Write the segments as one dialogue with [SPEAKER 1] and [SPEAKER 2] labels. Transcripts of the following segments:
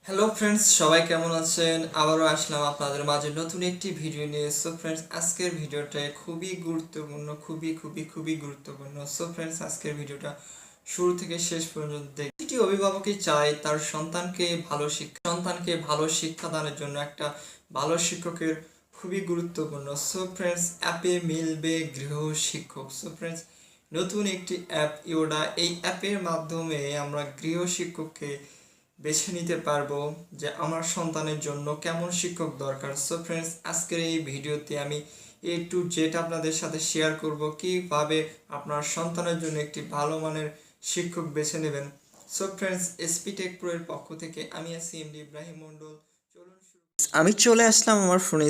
[SPEAKER 1] Hello friends, সবাই কেমন আছেন? আবারও আসলাম আপনাদের মাঝে নতুন একটি ভিডিও নিয়ে। সো ফ্রেন্ডস, আজকের ভিডিওটা খুবই গুরুত্বপূর্ণ, খুবই গুরুত্বপূর্ণ। সো ফ্রেন্ডস, আজকের ভিডিওটা শুরু থেকে শেষ পর্যন্ত দেখুন। প্রতিটি অভিভাবকই চায় তার সন্তানকে ভালো শিক্ষা দানের জন্য একটা ভালো শিক্ষকের খুবই গুরুত্বপূর্ণ। সো ফ্রেন্ডস, অ্যাপে মিলবে গৃহ শিক্ষক। সো ফ্রেন্ডস, নতুন একটি অ্যাপ ইয়োডা, এই অ্যাপের মাধ্যমে আমরা গৃহ শিক্ষককে বেছে নিতে পারবো যে আমার সন্তানের জন্য কেমন শিক্ষক দরকার। সো ফ্রেন্ডস, আজকের এই ভিডিওতে আমি A to Z আপনাদের সাথে শেয়ার করব কিভাবে আপনার সন্তানের জন্য একটি ভালো মানের শিক্ষক বেছে নেবেন। So friends, SP take pro এর পক্ষ থেকে আমি আছি এমডি ইব্রাহিম মন্ডল। চলুন আমি চলে আসলাম আমার ফোনে,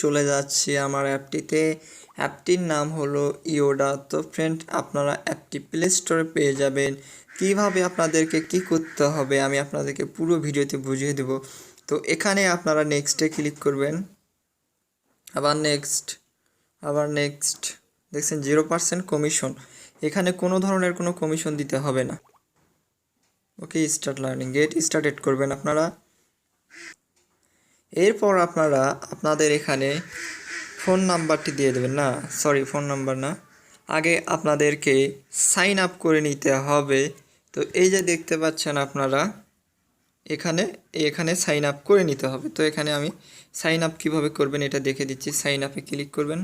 [SPEAKER 1] চলে যাচ্ছি আমার অ্যাপটিতে। অ্যাপটির নাম হলো ইয়োডা। তো ফ্রেন্ড, আপনারা অ্যাপটি প্লে স্টোরে পেয়ে যাবেন। কিভাবে আপনাদেরকে কি করতে হবে আমি আপনাদেরকে পুরো ভিডিওতে বুঝিয়ে দেব। তো এখানে আপনারা নেক্সটে ক্লিক করবেন, আবার নেক্সট দেখছেন 0% কমিশন। এখানে কোনো ধরনের কোনো কমিশন দিতে হবে না। ওকে, স্টার্ট লার্নিং, গেট স্টার্টেড করবেন আপনারা। এরপর আপনারা আপনাদের এখানে ফোন নাম্বারটি দিয়ে দেবেন। না, সরি, ফোন নাম্বার না, আগে আপনাদেরকে সাইন আপ করে নিতে হবে। তো এই যে দেখতে পাচ্ছেন আপনারা, এখানে এখানে সাইন আপ করে নিতে হবে। তো এখানে আমি সাইন আপ কীভাবে করবেন এটা দেখে দিচ্ছি। সাইন আপে ক্লিক করবেন।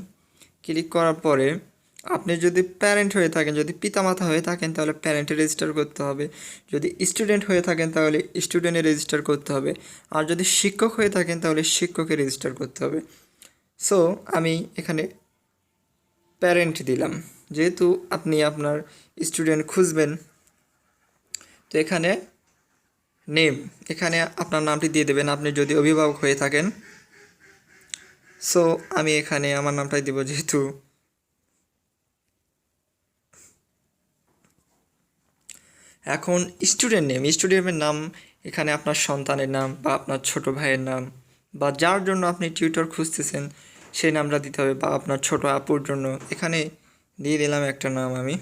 [SPEAKER 1] ক্লিক করার পরে আপনি যদি প্যারেন্ট হয়ে থাকেন, যদি পিতামাতা হয়ে থাকেন তাহলে প্যারেন্টে রেজিস্টার করতে হবে। যদি স্টুডেন্ট হয়ে থাকেন তাহলে স্টুডেন্টে রেজিস্টার করতে হবে। আর যদি শিক্ষক হয়ে থাকেন তাহলে শিক্ষকে রেজিস্টার করতে হবে। সো আমি এখানে প্যারেন্ট দিলাম, যেহেতু আপনি আপনার স্টুডেন্ট খুঁজবেন। তো এখানে নেম, এখানে আপনার নামটি দিয়ে দেবেন আপনি যদি অভিভাবক হয়ে থাকেন। সো আমি এখানে আমার নামটাই দিব, যেহেতু এখন স্টুডেন্টের নাম এখানে আপনার সন্তানের নাম বা আপনার ছোট ভাইয়ের নাম বা যার জন্য আপনি টিউটর খুঁজতেছেন সেই নামটা দিতে হবে, বা আপনার ছোট আপুর জন্য এখানে দিয়ে দিলাম একটা নাম আমি।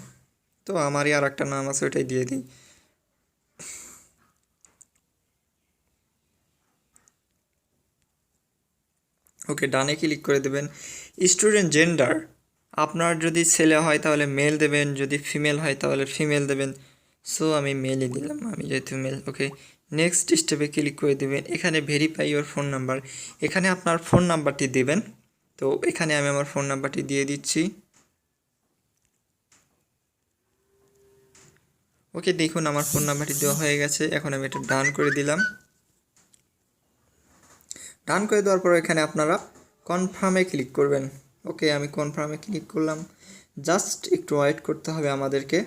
[SPEAKER 1] তো আমারই আর একটা নাম আছে, ওইটাই দিয়ে দিই। ওকে, ডানে ক্লিক করে দেবেন। স্টুডেন্ট জেন্ডার, আপনার যদি ছেলে হয় তাহলে মেল দেবেন, যদি ফিমেল হয় তাহলে ফিমেল দেবেন। সো আমি মেলই দিলাম, আমি যেহেতু মেল। ওকে, নেক্সট স্টেপে ক্লিক করে দেবেন। এখানে ভেরিফাই ইওর ফোন নাম্বার, এখানে আপনার ফোন নাম্বারটি দেবেন। তো এখানে আমি আমার ফোন নাম্বারটি দিয়ে দিচ্ছি। ওকে, দেখুন আমার ফোন নাম্বারটি দেওয়া হয়ে গেছে। এখন আমি এটা ডান করে দিলাম। ডান করে দেওয়ার পর এখানে আপনারা কনফার্মে ক্লিক করবেন। ওকে, আমি কনফার্মে ক্লিক করলাম। জাস্ট একটু ওয়েট করতে হবে আমাদেরকে।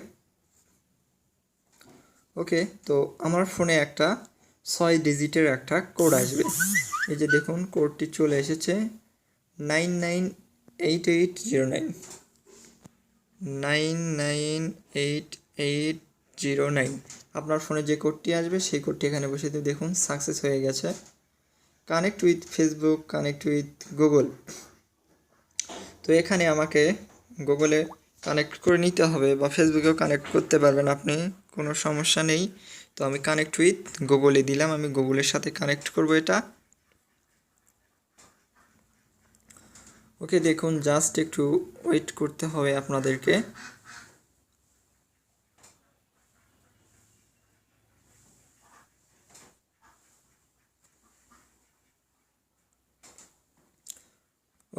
[SPEAKER 1] ওকে, তো আমার ফোনে একটা 6 ডিজিটের একটা কোড আসবে। এই যে দেখুন, কোডটি চলে এসেছে 998809, 998809। আপনার ফোনে যে কোডটি আসবে সেই কোডটি এখানে বসে দিয়ে দেখুন সাকসেস হয়ে গেছে। Connect with Facebook, connect with Google. তো এখানে আমাকে গুগলে কানেক্ট করে নিতে হবে, বা ফেসবুকেও কানেক্ট করতে পারবেন আপনি, কোনো সমস্যা নেই। তো আমি কানেক্ট উইথ গুগলে দিলাম, আমি গুগলের সাথে কানেক্ট করব এটা। ওকে, দেখুন জাস্ট একটু ওয়েট করতে হবে আপনাদেরকে।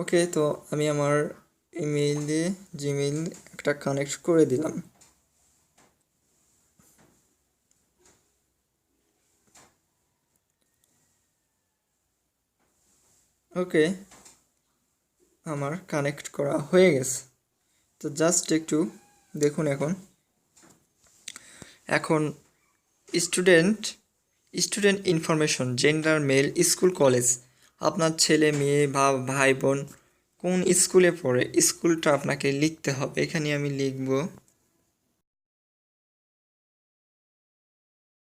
[SPEAKER 1] ওকে, তো আমি আমার ইমেইলে জিমেইল একটা কানেক্ট করে দিলাম। ওকে, আমার কানেক্ট করা হয়ে গেছে। তো জাস্ট একটু দেখুন। এখন student student information, gender mail, school college, আপনার ছেলে মেয়ে বা ভাই বোন কোন স্কুলে পড়ে স্কুলটা আপনাকে লিখতে হবে। এখানে আমি লিখব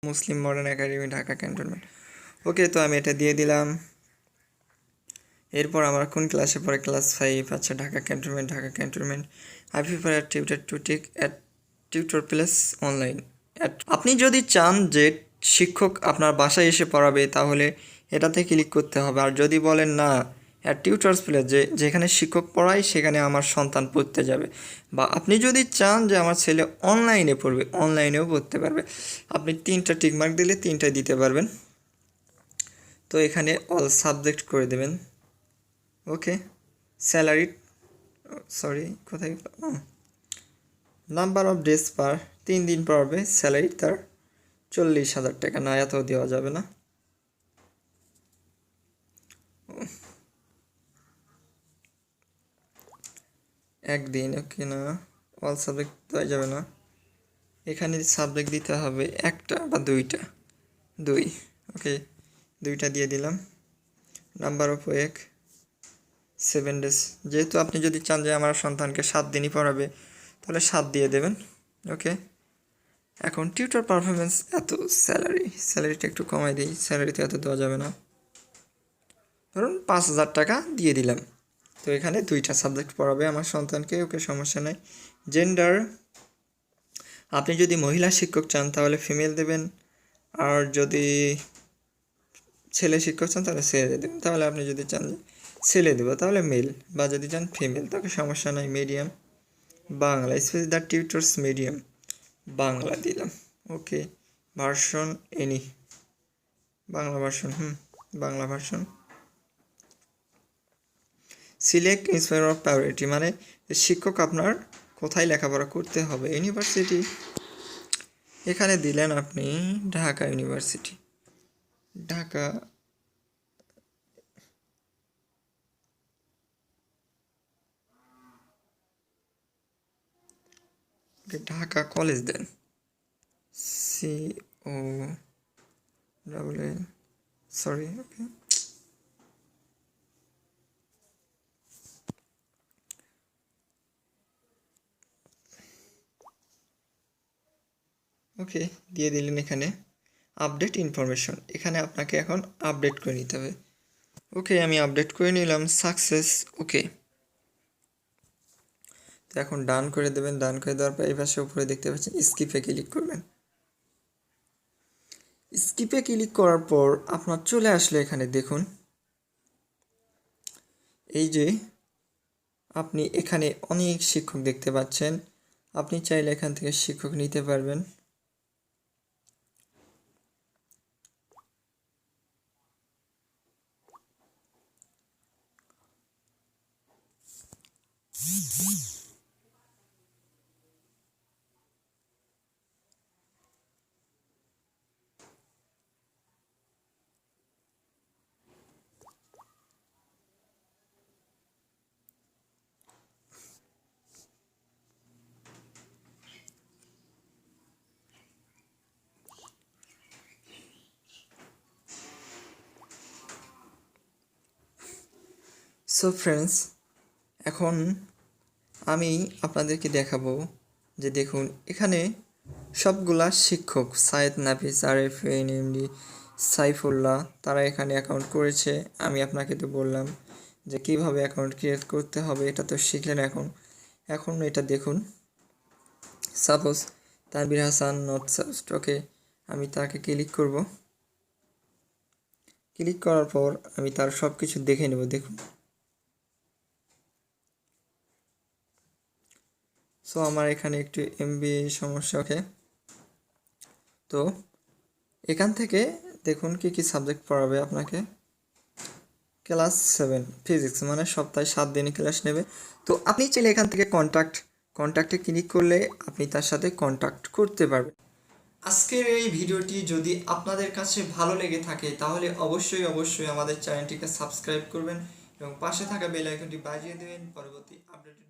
[SPEAKER 1] মুসলিম মডার্ন একাডেমি, ঢাকা ক্যান্টনমেন্ট। ওকে, তো আমি এটা দিয়ে দিলাম। এরপর আমার কোন ক্লাসে পড়ে, ক্লাস 5। আচ্ছা, Dhaka cantonment. I prefer tutor to take at tutor plus online. আপনি যদি চান যে শিক্ষক আপনার বাসায় এসে পড়াবে তাহলে এটাতে ক্লিক করতে হবে। আর যদি বলেন না টিউটরস প্লেস যেখানে শিক্ষক পড়ায় সেখানে আমার সন্তান পড়তে যাবে, বা আপনি যদি চান যে আমার ছেলে অনলাইনে পড়বে, অনলাইনেও পড়তে পারবে, আপনি 3টা টিকমার্ক দিলে 3টাই দিতে পারবেন। তো এখানে অল সাবজেক্ট করে দেবেন। ওকে, স্যালারি কোথায় নাম্বার অফ ডেজ পার 3 দিন পড়বে, স্যালারি তার 40,000 টাকা। না, এত দেওয়া যাবে না। একদিন, ওকে না, অল সাবজেক্ট দেওয়া যাবে না। এখানে সাবজেক্ট দিতে হবে একটা বা দুইটা, 2, ওকে 2টা দিয়ে দিলাম। নাম্বার অফ উইক 7 ডেজ, যেহেতু আপনি যদি চান যে আমার সন্তানকে 7 দিনই পড়াবে তাহলে 7 দিয়ে দেবেন। ওকে, এখন টিউটর পারফরমেন্স এত, স্যালারিটা একটু কমাই দিই, স্যালারিতে এত দেওয়া যাবে না, ধরুন 5,000 টাকা দিয়ে দিলাম। তো এখানে 2টা সাবজেক্ট পড়াবে আমার সন্তানকে। ওকে, সমস্যা নেই। জেন্ডার, আপনি যদি মহিলা শিক্ষক চান তাহলে ফিমেল দেবেন, আর যদি ছেলে শিক্ষক চান তাহলে ছেলে দেবেন। তাহলে আপনি যদি চান ছেলে দেবো তাহলে মেল, বা যদি চান ফিমেল তাকে সমস্যা নাই। Medium Bangla, space the tutors medium Bangla দিলাম। Okay, version any, Bangla version, Bangla version. Select inspire of priority, মানে শিক্ষক আপনার কোথায় লেখাপড়া করতে হবে। ইউনিভার্সিটি এখানে দিলেন আপনি ঢাকা ইউনিভার্সিটি, ঢাকা। ঢাকা কলেজ দেন, COEE, সরি। ওকে, ওকে দিয়ে দিলেন। এখানে আপডেট ইনফরমেশন, এখানে আপনাকে এখন আপডেট করে নিতে হবে। ওকে, আমি আপডেট করে নিলাম, সাকসেস। ওকে, তো এখন ডান করে দেবেন। ডান করে দেওয়ার পর এই পাশে উপরে দেখতে পাচ্ছেন স্কিপে ক্লিক করবেন। স্কিপে ক্লিক করার পর আপনার চলে আসলে এখানে দেখুন এই যে আপনি এখানে অনেক শিক্ষক দেখতে পাচ্ছেন, আপনি চাইলে এখান থেকে শিক্ষক নিতে পারবেন। সো ফ্রেন্ডস, এখন আমি আপনাদেরকে দেখাবো যে দেখুন এখানে সবগুলা শিক্ষক, সায়েদ, নাফিস, আরেফ, এমডি, সাইফুল্লাহ, তারা এখানে অ্যাকাউন্ট করেছে। আমি আপনাকে তো বললাম যে কিভাবে অ্যাকাউন্ট ক্রিয়েট করতে হবে, এটা তো শিখলেন। এখন এটা দেখুন, suppose Tanvir Hasan not supposed. Okay, আমি তাকে ক্লিক করব। ক্লিক করার পর আমি তার সব কিছু দেখে নেব। দেখুন, সো আমার এখানে একটু এমবি সমস্যা। ওকে, তো এখান থেকে দেখুন কি কি সাবজেক্ট পড়াবে আপনাকে। ক্লাস 7 ফিজিক্স, মানে সপ্তাহে 7 দিনই ক্লাস নেবে। তো আপনি চাইলে এখান থেকে কন্ট্যাক্টে ক্লিক করলে আপনি তার সাথে কন্ট্যাক্ট করতে পারবেন। আজকের এই ভিডিওটি যদি আপনাদের কাছে ভালো লেগে থাকে তাহলে অবশ্যই আমাদের চ্যানেলটিকে সাবস্ক্রাইব করবেন এবং পাশে থাকা বেল আইকনটি বাজিয়ে দেবেন পরবর্তী আপডেটের